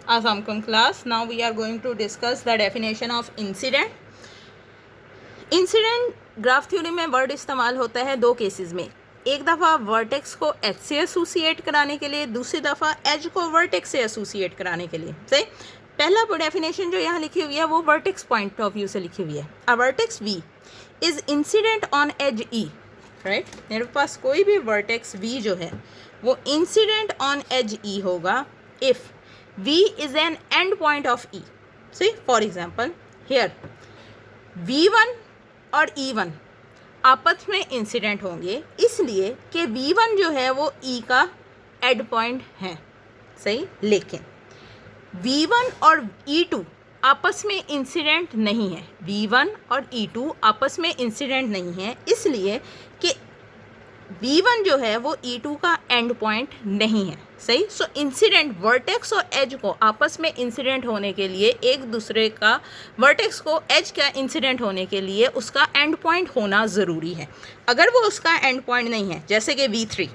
Assalamualaikum class. Now we are going to discuss the definition of incident. Incident graph theory में word इस्तेमाल होता है दो cases में. एक दफ़ा वर्टेक्स को एच से एसोसिएट कराने के लिए, दूसरी दफ़ा एज को वर्टेक्स से एसोसिएट कराने के लिए. सही. पहला डेफिनेशन जो यहाँ लिखी हुई है वो वर्टेक्स पॉइंट ऑफ व्यू से लिखी हुई है. A vertex v is incident on edge e. Right. मेरे पास कोई भी वर्टेक्स वी जो है वो इंसिडेंट ऑन एज ई होगा if V is an end point of E. See, for example, here V1 और E1 आपस में इंसिडेंट होंगे इसलिए कि V1 जो है वो E का एंड पॉइंट है. सही. लेकिन V1 और E2 आपस में इंसिडेंट नहीं है. V1 और E2 आपस में इंसिडेंट नहीं है इसलिए कि V1 जो है वो E2 का एंड पॉइंट नहीं है. सही. सो इंसिडेंट वर्टेक्स और एज को आपस में इंसिडेंट होने के लिए एक दूसरे का, वर्टेक्स को एज का इंसिडेंट होने के लिए उसका एंड पॉइंट होना ज़रूरी है. अगर वो उसका एंड पॉइंट नहीं है, जैसे कि V3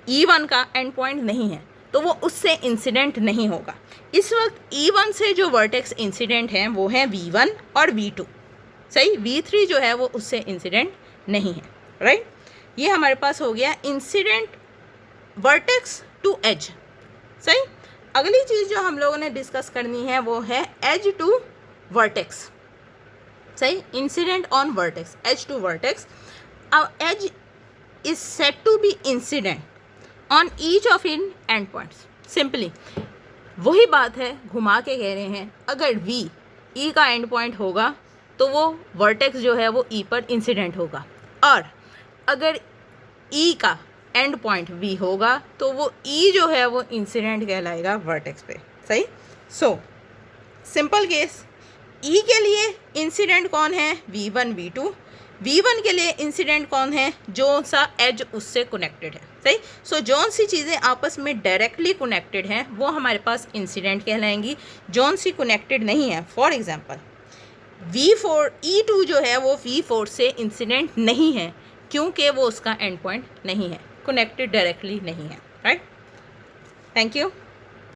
E1 का एंड पॉइंट नहीं है, तो वो उससे इंसिडेंट नहीं होगा. इस वक्त E1 से जो वर्टेक्स इंसिडेंट हैं वो हैं V1 और V2. सही. V3 जो है वो उससे इंसिडेंट नहीं है. राइट. ये हमारे पास हो गया इंसिडेंट वर्टेक्स टू एज. सही. अगली चीज़ जो हम लोगों ने डिस्कस करनी है वो है एज टू वर्टेक्स. सही. Incident on vertex, edge to vertex. अब edge is set to be incident on each of in end points. Simply वही बात है, घुमा के कह रहे हैं, अगर वी ई का एंड पॉइंट होगा तो वो वर्टेक्स जो है वो ई पर इंसिडेंट होगा, और अगर ई का एंड पॉइंट वी होगा तो वो ई जो है वो इंसिडेंट कहलाएगा वर्टेक्स पे. सही. सो सिंपल केस, ई के लिए इंसिडेंट कौन है? V1 V2. V1 के लिए इंसिडेंट कौन है? जो सा एज उससे कनेक्टेड है. सही. सो जौन सी चीज़ें आपस में डायरेक्टली कनेक्टेड हैं वो हमारे पास इंसिडेंट कहलाएंगी. जौन सी कनेक्टेड नहीं है, फॉर एग्जांपल V4 E2 जो है वो V4 से इंसिडेंट नहीं है क्योंकि वो उसका एंड पॉइंट नहीं है, कनेक्टेड डायरेक्टली नहीं है. राइट. Thank you.